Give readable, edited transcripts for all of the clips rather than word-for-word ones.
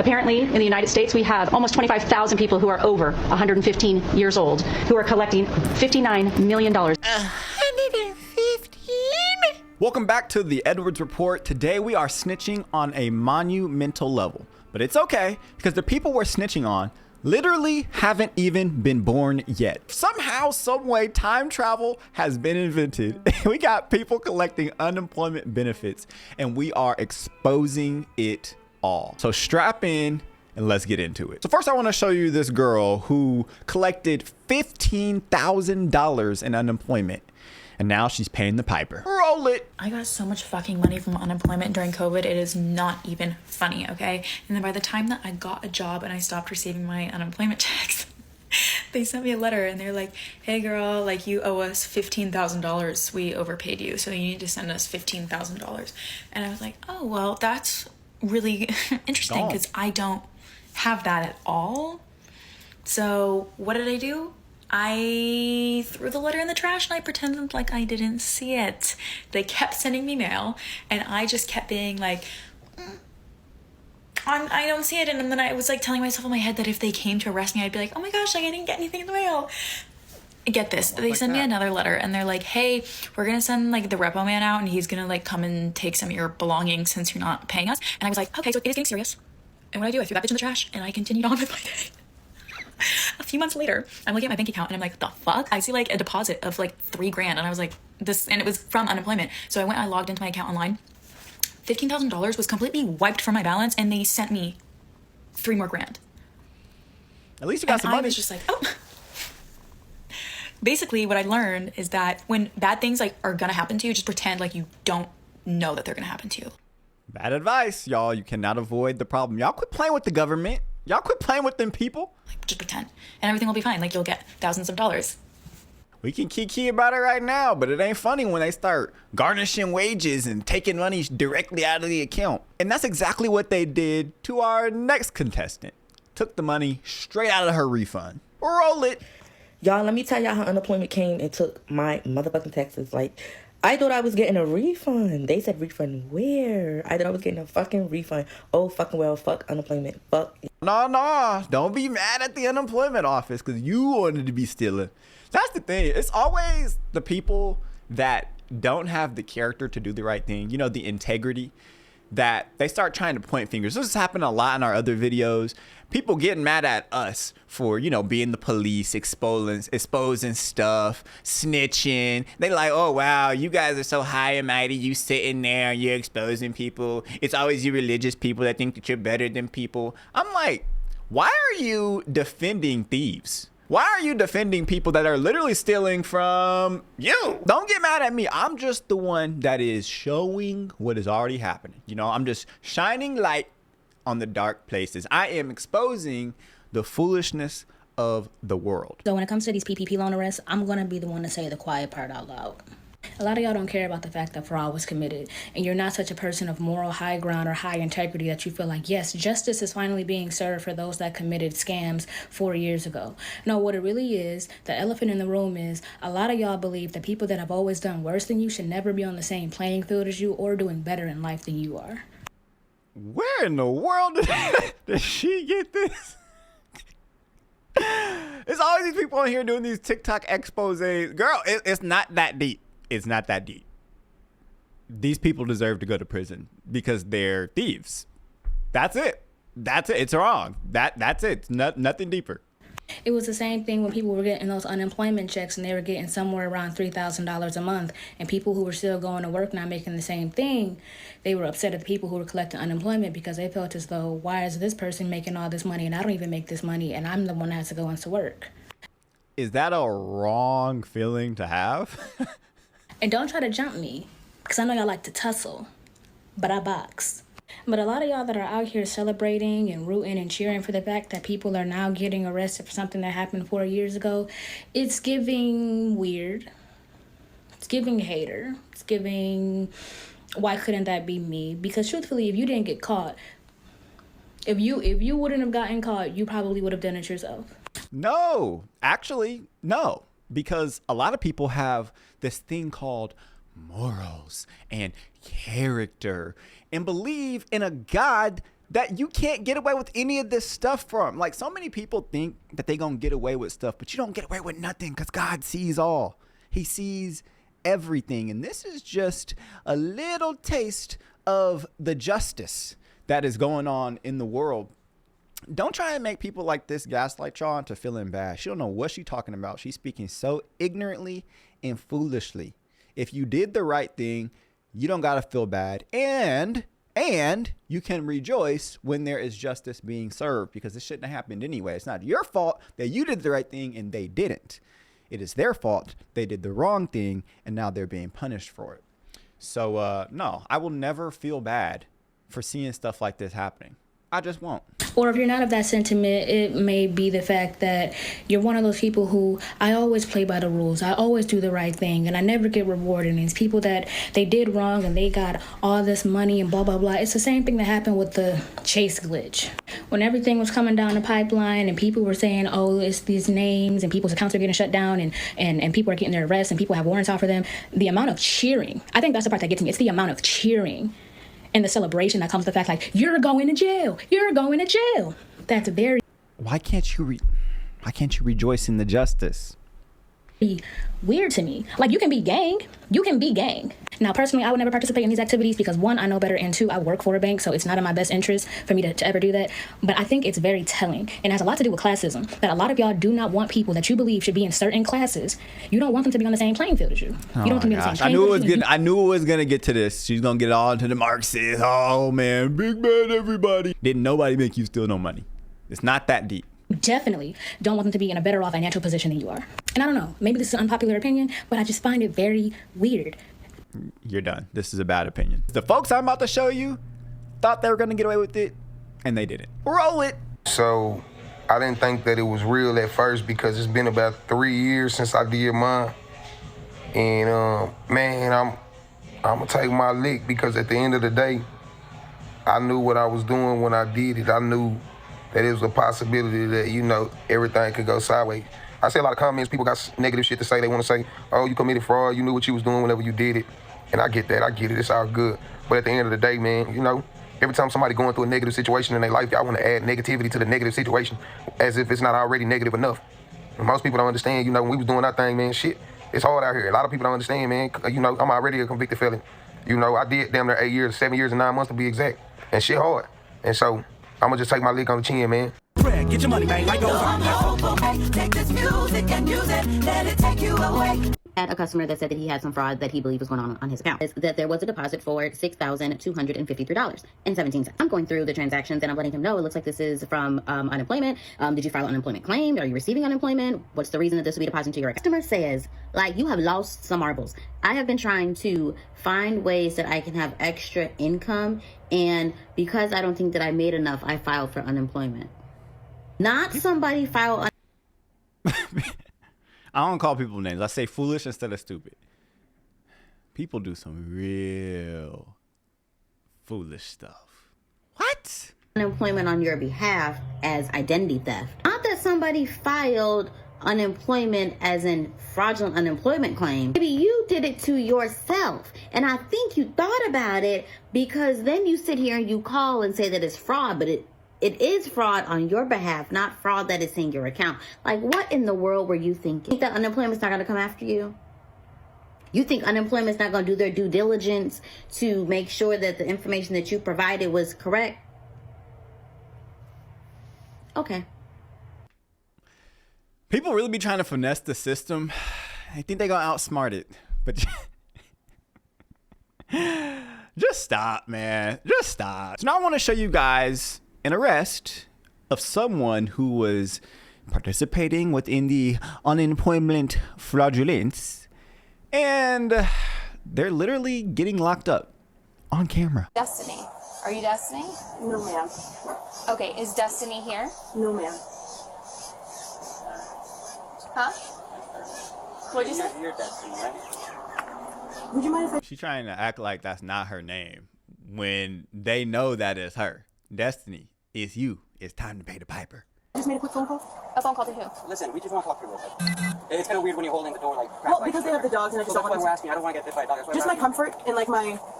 Apparently, in the United States, we have almost 25,000 people who are over 115 years old who are collecting $59 million. 115? Welcome back to the Edwards Report. Today we are snitching on a monumental level. But it's okay, because the people we're snitching on literally haven't even been born yet. Somehow, someway, time travel has been invented. We got people collecting unemployment benefits, and we are exposing it all. So strap in and let's get into it. So first I want to show you this girl who collected $15,000 in unemployment, and now she's paying the piper. Roll it. I got so much fucking money from unemployment during COVID. It is not even funny, okay? And then by the time that I got a job and I stopped receiving my unemployment checks, they sent me a letter and they're like, hey girl, like you owe us $15,000. We overpaid you, so you need to send us $15,000. And I was like, oh, well, that's really interesting because I don't have that at all. So what did I do? I threw the letter in the trash and I pretended like I didn't see it. They kept sending me mail and I just kept being like, I don't see it. And then I was like telling myself in my head that if they came to arrest me, I'd be like, oh my gosh, like I didn't get anything in the mail. Get this, they send me another letter and they're like, hey, we're gonna send like the repo man out and he's gonna like come and take some of your belongings since you're not paying us. And I was like, okay, so it is getting serious. And what do? I threw that bitch in the trash and I continued on with my day. A few months later, I'm looking at my bank account and I'm like, the fuck? I see like a deposit of like $3,000 and I was like, this, and it was from unemployment. So I logged into my account online. $15,000 was completely wiped from my balance and they sent me $3 more grand. At least you got some money. I was just like, oh. Basically, what I learned is that when bad things like are gonna happen to you, just pretend like you don't know that they're gonna happen to you. Bad advice, y'all. You cannot avoid the problem. Y'all quit playing with the government. Y'all quit playing with them people. Like, just pretend, and everything will be fine. Like, you'll get thousands of dollars. We can kiki about it right now, but it ain't funny when they start garnishing wages and taking money directly out of the account. And that's exactly what they did to our next contestant. Took the money straight out of her refund. Roll it. Y'all, let me tell y'all how unemployment came and took my motherfucking taxes. Like, I thought I was getting a refund. They said refund where? I thought I was getting a fucking refund. Oh, fucking well, fuck unemployment. Fuck. No. Don't be mad at the unemployment office because you wanted to be stealing. That's the thing. It's always the people that don't have the character to do the right thing. You know, the integrity, that they start trying to point fingers. This has happened a lot in our other videos. People getting mad at us for, you know, being the police, exposing stuff, snitching. They like, oh, wow, you guys are so high and mighty. You sitting there, you're exposing people. It's always you religious people that think that you're better than people. I'm like, why are you defending thieves? Why are you defending people that are literally stealing from you? Don't get mad at me. I'm just the one that is showing what is already happening. You know, I'm just shining light on the dark places. I am exposing the foolishness of the world. So when it comes to these PPP loan arrests, I'm going to be the one to say the quiet part out loud. A lot of y'all don't care about the fact that fraud was committed, and you're not such a person of moral high ground or high integrity that you feel like, yes, justice is finally being served for those that committed scams 4 years ago. No, what it really is, the elephant in the room is, a lot of y'all believe that people that have always done worse than you should never be on the same playing field as you or doing better in life than you are. Where in the world did she get this? There's always these people on here doing these TikTok exposés. Girl, it's not that deep. It's not that deep. These people deserve to go to prison because they're thieves. That's it. It's wrong. That's it. It's nothing deeper. It was the same thing when people were getting those unemployment checks and they were getting somewhere around $3,000 a month, and people who were still going to work not making the same thing, they were upset at the people who were collecting unemployment because they felt as though, why is this person making all this money and I don't even make this money and I'm the one that has to go into work? Is that a wrong feeling to have? And don't try to jump me, because I know y'all like to tussle, but I box. But a lot of y'all that are out here celebrating and rooting and cheering for the fact that people are now getting arrested for something that happened 4 years ago, it's giving weird. It's giving hater. It's giving, why couldn't that be me? Because truthfully, if you didn't get caught, if you wouldn't have gotten caught, you probably would have done it yourself. No, actually, no. Because a lot of people have this thing called morals and character and believe in a God that you can't get away with any of this stuff from. Like, so many people think that they gonna get away with stuff, but you don't get away with nothing because God sees all. He sees everything. And this is just a little taste of the justice that is going on in the world. Don't try and make people like this gaslight y'all into feeling bad. She don't know what she's talking about. She's speaking so ignorantly and foolishly. If you did the right thing, you don't got to feel bad. And you can rejoice when there is justice being served, because it shouldn't have happened anyway. It's not your fault that you did the right thing and they didn't. It is their fault. They did the wrong thing and now they're being punished for it. So, no, I will never feel bad for seeing stuff like this happening. I just won't. Or if you're not of that sentiment, it may be the fact that you're one of those people who, I always play by the rules. I always do the right thing and I never get rewarded. And it's people that they did wrong and they got all this money and blah, blah, blah. It's the same thing that happened with the Chase glitch. When everything was coming down the pipeline and people were saying, oh, it's these names and people's accounts are getting shut down and people are getting their arrests and people have warrants out for them. The amount of cheering, I think that's the part that gets me. It's the amount of cheering and the celebration that comes with the fact, like, you're going to jail. You're going to jail. That's very... Why can't you rejoice in the justice? Weird to me. Like, you can be gang. You can be gang. Now, personally, I would never participate in these activities because, one, I know better, and two, I work for a bank, so it's not in my best interest for me to ever do that. But I think it's very telling, and it has a lot to do with classism, that a lot of y'all do not want people that you believe should be in certain classes. You don't want them to be on the same playing field as you. Oh, you don't want them to be on the same playing field. I knew it was gonna get to this. She's gonna get all into the Marxists. Oh man, big bad everybody. Didn't nobody make you steal no money? It's not that deep. Definitely don't want them to be in a better off financial position than you are. And I don't know, maybe this is an unpopular opinion, but I just find it very weird. You're done. This is a bad opinion. The folks I'm about to show you thought they were going to get away with it, and they didn't. Roll it. So I didn't think that it was real at first because it's been about 3 years since I did mine. And, man, I'm going to take my lick because at the end of the day, I knew what I was doing when I did it. I knew that it was a possibility that, you know, everything could go sideways. I see a lot of comments, people got negative shit to say. They want to say, oh, you committed fraud, you knew what you was doing whenever you did it. And I get that, I get it, it's all good. But at the end of the day, man, you know, every time somebody going through a negative situation in their life, y'all want to add negativity to the negative situation as if it's not already negative enough. And most people don't understand, you know, when we was doing our thing, man, shit, it's hard out here. A lot of people don't understand, man. You know, I'm already a convicted felon. You know, I did damn near 8 years, 7 years and 9 months to be exact. And shit hard. And so, I'm going to just take my lick on the chin, man. Get your money, man. Like take this music and use it, let it take you away. Had a customer that said that he had some fraud that he believed was going on his account. That there was a deposit for $6,253.17. I'm going through the transactions and I'm letting him know it looks like this is from unemployment. Did you file an unemployment claim? Are you receiving unemployment? What's the reason that this will be deposited to your account? Customer says, like, you have lost some marbles. I have been trying to find ways that I can have extra income, and because I don't think that I made enough, I filed for unemployment. Not somebody file. I don't call people names. I say foolish instead of stupid. People do some real foolish stuff. What? Unemployment on your behalf as identity theft. Not that somebody filed unemployment as in fraudulent unemployment claim. Maybe you did it to yourself. And I think you thought about it because then you sit here and you call and say that it's fraud, but it is fraud on your behalf, not fraud that is in your account. Like, what in the world were you thinking? You think that unemployment's not going to come after you? You think unemployment's not going to do their due diligence to make sure that the information that you provided was correct? Okay. People really be trying to finesse the system. I think they're going to outsmart it. But just stop, man. Just stop. So now I want to show you guys an arrest of someone who was participating within the unemployment fraudulence, and they're literally getting locked up on camera. Destiny. Are you Destiny? No, ma'am. Okay, is Destiny here? No, ma'am. Huh? What'd you say? You're Destiny, right? Would you mind if I... She's trying to act like that's not her name when they know that is her. Destiny, it's you. It's time to pay the piper. Just made a quick phone call? A phone call to who? Listen, we just want to talk to you real quick. It's kind of weird when you're holding the door like... Well, because they have the dogs and I just don't want to... We're asking. I don't want to get bit by a dog. Just my comfort and like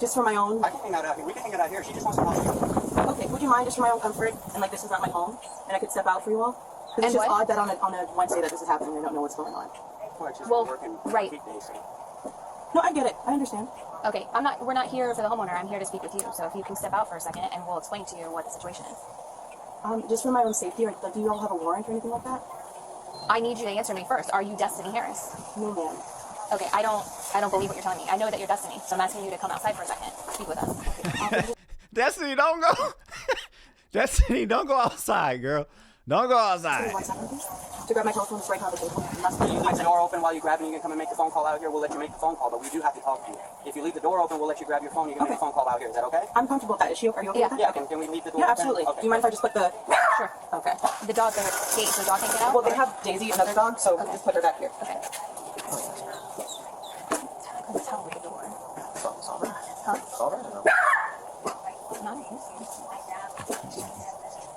just for my own... I can hang out out here. We can hang out out here. She just wants to talk to you. Okay, would you mind just for my own comfort, and like this is not my home, and I could step out for you all? Because it's just odd that on a Wednesday that this is happening, I don't know what's going on. Well, right. No, I get it. I understand. Okay, we're not here for the homeowner. I'm here to speak with you. So if you can step out for a second and we'll explain to you what the situation is. Just for my own safety, like, do you all have a warrant or anything like that? I need you to answer me first. Are you Destiny Harris? No, ma'am. Okay, I don't believe what you're telling me. I know that you're Destiny, so I'm asking you to come outside for a second. Speak with us. Okay. Destiny, don't go. Destiny, don't go outside, girl. Don't go outside. 1 second, please. To grab my telephone, it's right now. You leave the door open while you grab it, and you can come and make the phone call out here. We'll let you make the phone call, but we do have to talk to you. If you leave the door open, we'll let you grab your phone. You can make the phone call out here. Is that okay? I'm comfortable with that. Are you okay with that? Yeah. Can we leave the door open? Absolutely. Okay. Do you mind if I just put the... Sure. Okay. The dog's at the gate, so the dog can't get out? Well, they have Daisy, another dog, so just put her back here. Okay. Tell me the door. Huh?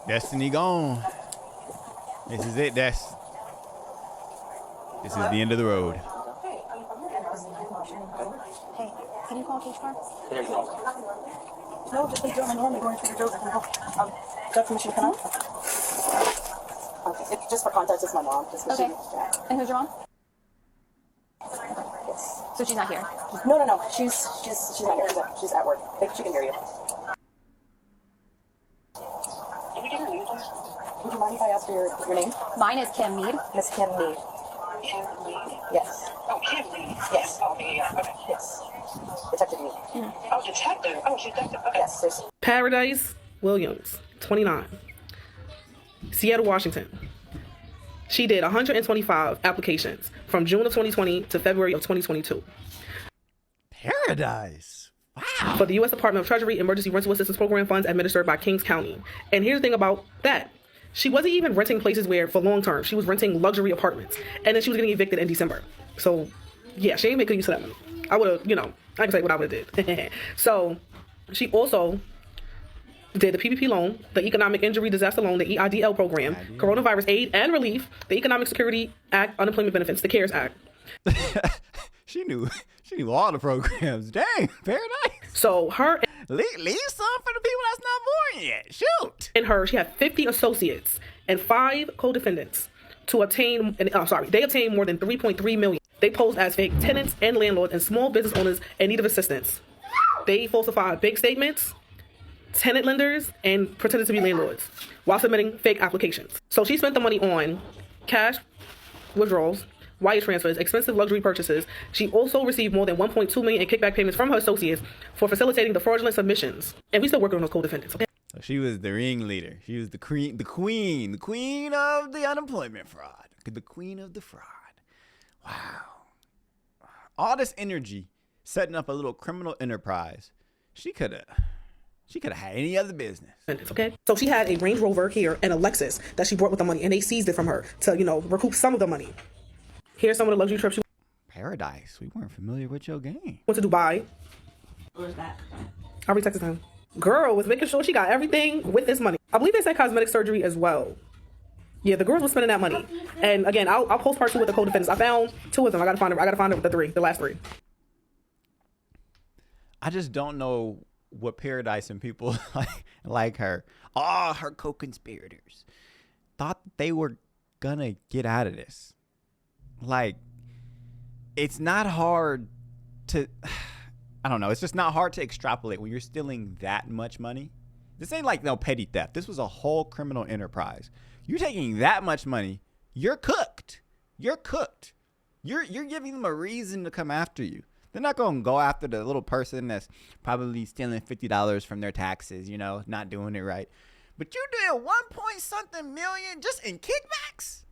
Destiny gone. This is it, Des. This is the end of the road. Hey, can you call Cage Car? There you go. No, just leave Joe and Norman going to Trader Joe's. I can help. Got permission to come out? Okay, it's just for context, it's my mom. Okay. And who's your mom? So she's not here? No. She's not here. She's at work. I think she can hear you. Would you mind if I ask your name? Mine is Kim Mead. Miss Kim Mead. Yes. Oh, Kim Mead. Yes. Oh, yeah. Okay. Yes. Detective Mead. Oh, detective. Oh, she's detective. Okay. Yes, there's... Paradise Williams, 29, Seattle, Washington. She did 125 applications from June of 2020 to February of 2022. Paradise. Wow. For the U.S. Department of Treasury Emergency Rental Assistance Program funds administered by Kings County. And here's the thing about that. She wasn't even renting places where for long term. She was renting luxury apartments. And then she was getting evicted in December. So, yeah, she ain't making use of that money. I would have, I can say what I would have did. So, she also did the PPP loan, the Economic Injury Disaster Loan, the EIDL program, Coronavirus Aid and Relief, the Economic Security Act, Unemployment Benefits, the CARES Act. She knew all the programs. Dang, Paradise. So her... Leave some for the people that's not born yet. Shoot. In her, she had 50 associates and 5 co-defendants to obtain... they obtained more than $3.3 million. They posed as fake tenants and landlords and small business owners in need of assistance. They falsified bank statements, tenant lenders, and pretended to be landlords while submitting fake applications. So she spent the money on cash withdrawals, wire transfers, expensive luxury purchases. She also received more than $1.2 million in kickback payments from her associates for facilitating the fraudulent submissions. And we still working on those co-defendants. Okay? So she was the ringleader. She was the queen of the unemployment fraud. The queen of the fraud. Wow. All this energy setting up a little criminal enterprise. She could have had any other business. Okay. So she had a Range Rover here and a Lexus that she brought with the money, and they seized it from her to, recoup some of the money. Here's some of the luxury trips. Paradise. We weren't familiar with your game. Went to Dubai. Where's that? I'll retext him. Girl was making sure she got everything with this money. I believe they said cosmetic surgery as well. Yeah, the girls were spending that money. And again, I'll post part 2 with the co-defendants. I found 2 of them. I gotta find the last 3. I just don't know what Paradise and people like her, her co-conspirators, thought they were gonna get out of this. Like, it's not hard to, I don't know, it's just not hard to extrapolate when you're stealing that much money. This ain't like no petty theft. This was a whole criminal enterprise. You're taking that much money, you're cooked. You're cooked. You're giving them a reason to come after you. They're not going to go after the little person that's probably stealing $50 from their taxes, not doing it right. But you did 1-point-something million just in kickbacks?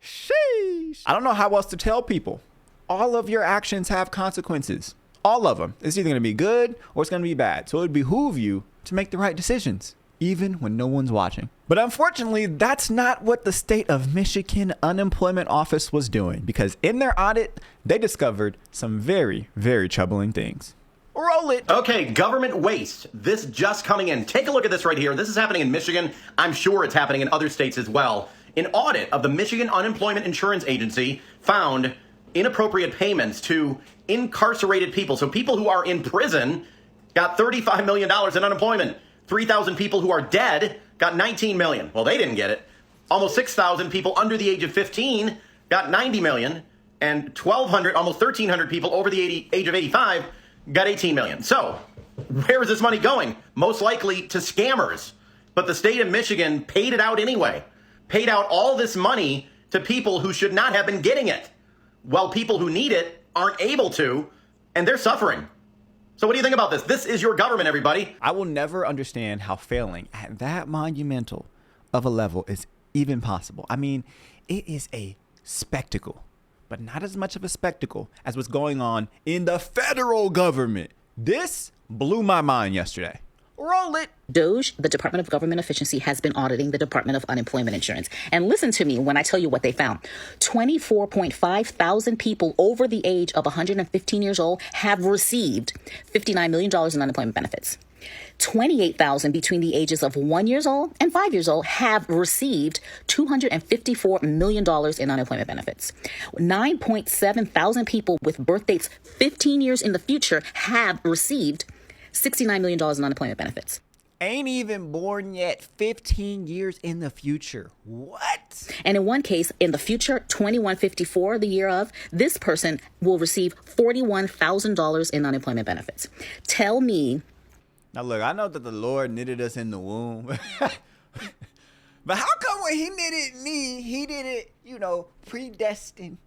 Sheesh. I don't know how else to tell people. All of your actions have consequences. All of them. It's either going to be good or it's going to be bad. So it would behoove you to make the right decisions, even when no one's watching. But unfortunately, that's not what the state of Michigan Unemployment Office was doing, because in their audit, they discovered some very, very troubling things. Roll it. Okay, government waste. This just coming in. Take a look at this right here. This is happening in Michigan. I'm sure it's happening in other states as well. An audit of the Michigan Unemployment Insurance Agency found inappropriate payments to incarcerated people. So people who are in prison got $35 million in unemployment. 3,000 people who are dead got 19 million. Well, they didn't get it. Almost 6,000 people under the age of 15 got 90 million. And 1,200, almost 1,300 people over the age of 85 got 18 million. So where is this money going? Most likely to scammers. But the state of Michigan paid it out anyway. Paid out all this money to people who should not have been getting it. While people who need it aren't able to, and they're suffering. So what do you think about this? This is your government, everybody. I will never understand how failing at that monumental of a level is even possible. I mean, it is a spectacle, but not as much of a spectacle as what's going on in the federal government. This blew my mind yesterday. Roll it. DOGE, the Department of Government Efficiency, has been auditing the Department of Unemployment Insurance. And listen to me when I tell you what they found. 24.5 thousand people over the age of 115 years old have received $59 million in unemployment benefits. 28,000 between the ages of 1 year old and 5 years old have received $254 million in unemployment benefits. 9.7 thousand people with birth dates 15 years in the future have received $69 million in unemployment benefits. Ain't even born yet, 15 years in the future. What? And in one case, in the future, 2154, the year of, this person will receive $41,000 in unemployment benefits. Tell me. Now, look, I know that the Lord knitted us in the womb. But how come when he knitted me, he did it, predestined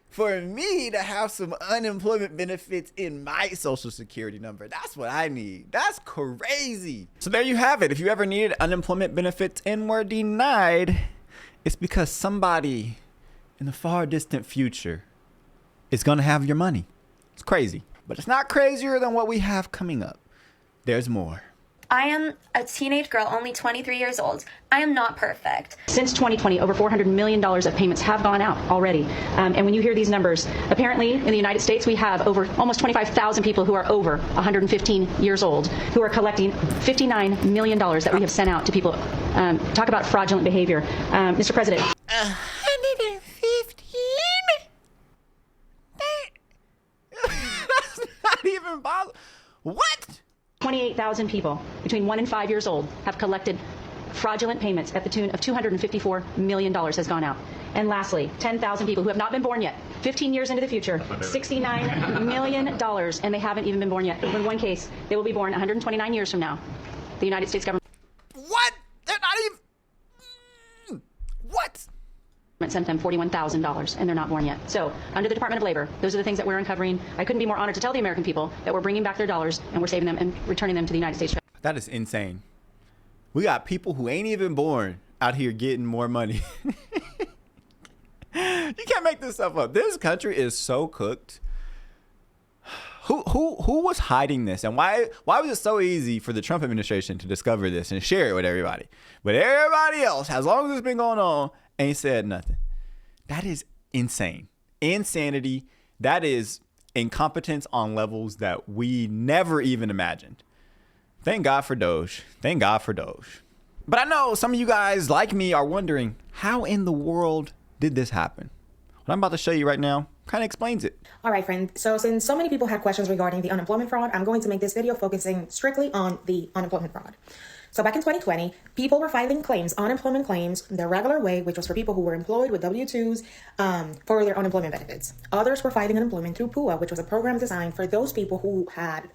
for me to have some unemployment benefits in my social security number? That's what I need. That's crazy. So there you have it. If you ever needed unemployment benefits and were denied, it's because somebody in the far distant future is going to have your money. It's crazy, but it's not crazier than what we have coming up. There's more. I am a teenage girl, only 23 years old. I am not perfect. Since 2020, over $400 million of payments have gone out already. And when you hear these numbers, apparently in the United States, we have almost 25,000 people who are over 115 years old who are collecting $59 million that we have sent out to people. Talk about fraudulent behavior. Mr. President. 115? That's not even possible. What? 28,000 people between 1 and 5 years old have collected fraudulent payments at the tune of $254 million has gone out. And lastly, 10,000 people who have not been born yet, 15 years into the future, $69 million, and they haven't even been born yet. In one case, they will be born 129 years from now. The United States government. What? They're not even. What? Sent them $41,000 and they're not born yet. So under the Department of Labor, those are the things that we're uncovering. I couldn't be more honored to tell the American people that we're bringing back their dollars and we're saving them and returning them to the United States. That is insane. We got people who ain't even born out here getting more money. You can't make this stuff up. This country is so cooked. Who was hiding this, and why was it so easy for the Trump administration to discover this and share it with everybody? But everybody else, as long as it's been going on, ain't said nothing. That is insane. Insanity. That is incompetence on levels that we never even imagined. Thank God for DOGE. Thank God for DOGE. But I know some of you guys, like me, are wondering, how in the world did this happen? What I'm about to show you right now kind of explains it. All right, friend. So since so many people had questions regarding the unemployment fraud, I'm going to make this video focusing strictly on the unemployment fraud. So back in 2020, people were filing claims, unemployment claims, the regular way, which was for people who were employed with W-2s for their unemployment benefits. Others were filing unemployment through PUA, which was a program designed for those people who had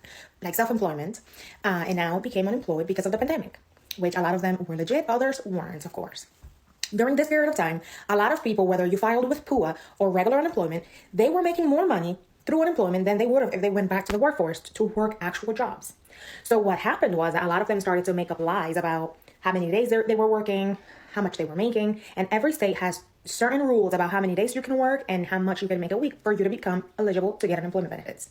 self-employment and now became unemployed because of the pandemic, which a lot of them were legit, others weren't, of course. During this period of time, a lot of people, whether you filed with PUA or regular unemployment, they were making more money through unemployment than they would have if they went back to the workforce to work actual jobs. So what happened was that a lot of them started to make up lies about how many days they were working, how much they were making, and every state has certain rules about how many days you can work and how much you can make a week for you to become eligible to get unemployment benefits.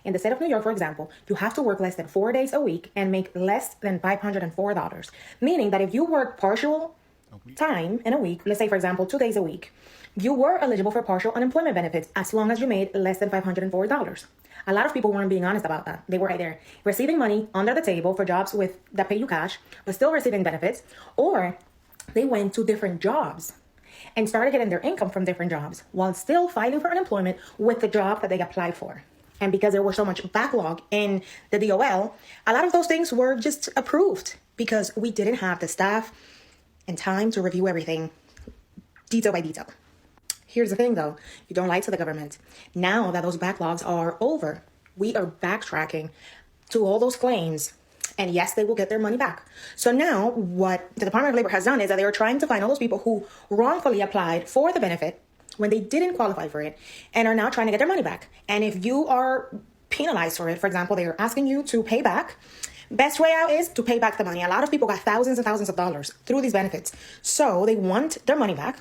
In the state of New York, for example, you have to work less than 4 days a week and make less than $504, meaning that if you work partial time in a week, let's say, for example, 2 days a week, you were eligible for partial unemployment benefits as long as you made less than $504. A lot of people weren't being honest about that. They were either receiving money under the table for jobs that pay you cash, but still receiving benefits, or they went to different jobs and started getting their income from different jobs while still filing for unemployment with the job that they applied for. And because there was so much backlog in the DOL, a lot of those things were just approved because we didn't have the staff and time to review everything detail by detail. Here's the thing though, you don't lie to the government. Now that those backlogs are over, we are backtracking to all those claims, and yes, they will get their money back. So now what the Department of Labor has done is that they are trying to find all those people who wrongfully applied for the benefit when they didn't qualify for it and are now trying to get their money back. And if you are penalized for it, for example, they are asking you to pay back, best way out is to pay back the money. A lot of people got thousands and thousands of dollars through these benefits. So they want their money back.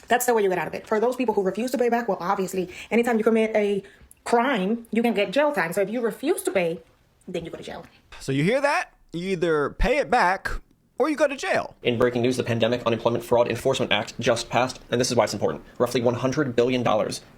That's the way you get out of it. For those people who refuse to pay back, well, obviously, anytime you commit a crime, you can get jail time. So if you refuse to pay, then you go to jail. So you hear that? You either pay it back or you go to jail. In breaking news, the Pandemic Unemployment Fraud Enforcement Act just passed, and this is why it's important. Roughly $100 billion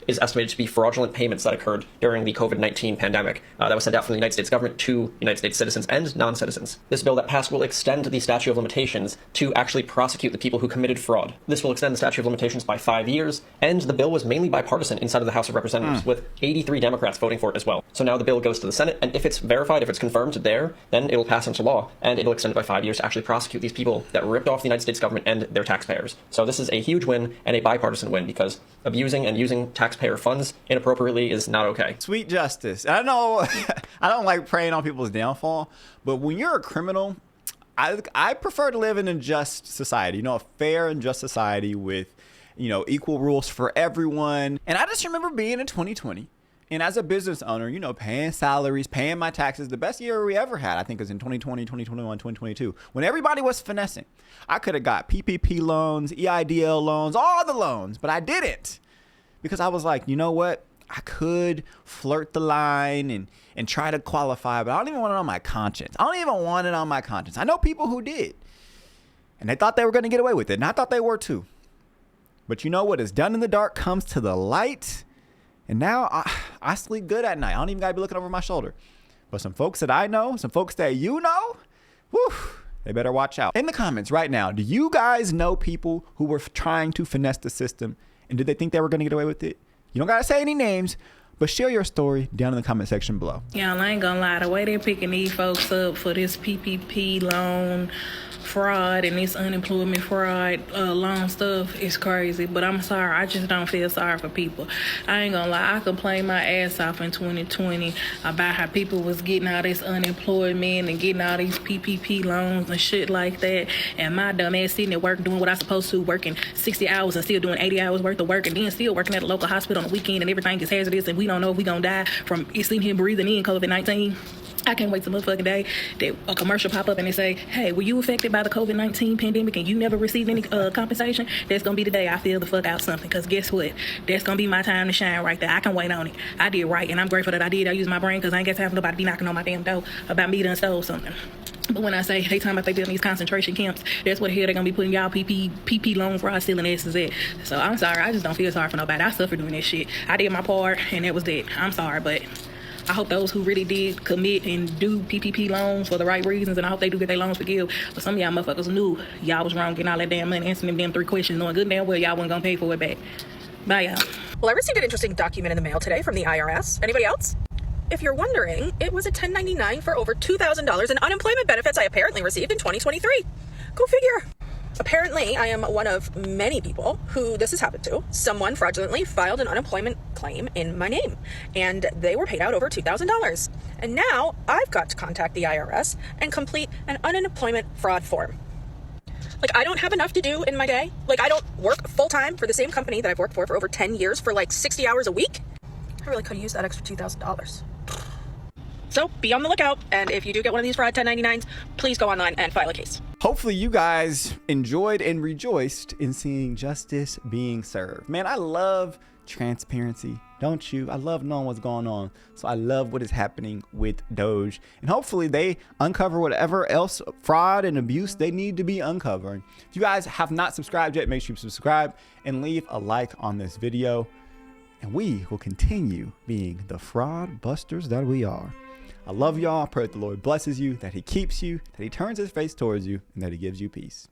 is estimated to be fraudulent payments that occurred during the COVID-19 pandemic that was sent out from the United States government to United States citizens and non-citizens. This bill that passed will extend the statute of limitations to actually prosecute the people who committed fraud. This will extend the statute of limitations by 5 years, and the bill was mainly bipartisan inside of the House of Representatives, with 83 Democrats voting for it as well. So now the bill goes to the Senate, and if it's verified, if it's confirmed there, then it'll pass into law, and it'll extend it by 5 years to actually prosecute these people that ripped off the United States government and their taxpayers. So this is a huge win and a bipartisan win, because abusing and using taxpayer funds inappropriately is not okay. Sweet justice. I know I don't like preying on people's downfall, but when you're a criminal, I prefer to live in a just society, a fair and just society with, equal rules for everyone. And I just remember being in 2020. And as a business owner, paying salaries, paying my taxes, the best year we ever had, I think, was in 2020, 2021, 2022, when everybody was finessing. I could have got PPP loans, EIDL loans, all the loans, but I didn't, because I was like, you know what? I could flirt the line and try to qualify, but I don't even want it on my conscience. I don't even want it on my conscience. I know people who did, and they thought they were going to get away with it, and I thought they were too. But what is done in the dark comes to the light. And now I sleep good at night. I don't even got to be looking over my shoulder. But some folks that I know, some folks that whew, they better watch out. In the comments right now, do you guys know people who were trying to finesse the system? And did they think they were going to get away with it? You don't got to say any names, but share your story down in the comment section below. Y'all, I ain't gonna lie. The way they're picking these folks up for this PPP loan fraud and this unemployment fraud loan stuff is crazy, but I'm sorry, I just don't feel sorry for people. I ain't gonna lie, I complained my ass off in 2020 about how people was getting all this unemployment and getting all these PPP loans and shit like that, and my dumb ass sitting at work doing what I supposed to, working 60 hours and still doing 80 hours worth of work, and then still working at a local hospital on the weekend, and everything is hazardous, and we don't know if we gonna die from sitting here breathing in COVID-19. I can't wait till motherfucking day that a commercial pop up and they say, hey, were you affected by the COVID-19 pandemic and you never received any compensation? That's going to be the day I feel the fuck out something, because guess what? That's going to be my time to shine right there. I can wait on it. I did right, and I'm grateful that I did. I used my brain, because I ain't got time for nobody to be knocking on my damn door about me done stole something. But when I say they talking about they building these concentration camps, that's what the hell they're going to be putting y'all PP loan fraud stealing asses at. So I'm sorry. I just don't feel sorry for nobody. I suffered doing that shit. I did my part, and that was that. I'm sorry, but I hope those who really did commit and do PPP loans for the right reasons, and I hope they do get their loans forgiven. But some of y'all motherfuckers knew y'all was wrong getting all that damn money, answering them 3 questions, knowing good and damn well y'all wasn't gonna pay for it back. Bye, y'all. Well, I received an interesting document in the mail today from the IRS. Anybody else? If you're wondering, it was a 1099 for over $2,000 in unemployment benefits I apparently received in 2023. Go figure. Apparently, I am one of many people who this has happened to. Someone fraudulently filed an unemployment claim in my name, and they were paid out over $2,000. And now I've got to contact the IRS and complete an unemployment fraud form. I don't have enough to do in my day. I don't work full-time for the same company that I've worked for over 10 years for 60 hours a week. I really could have used that extra $2,000. So be on the lookout, and if you do get one of these fraud 1099s, please go online and file a case. Hopefully you guys enjoyed and rejoiced in seeing justice being served. Man, I love transparency, don't you? I love knowing what's going on. So I love what is happening with DOGE, and hopefully they uncover whatever else fraud and abuse they need to be uncovering. If you guys have not subscribed yet, make sure you subscribe and leave a like on this video, and we will continue being the fraud busters that we are. I love y'all. I pray that the Lord blesses you, that he keeps you, that he turns his face towards you, and that he gives you peace.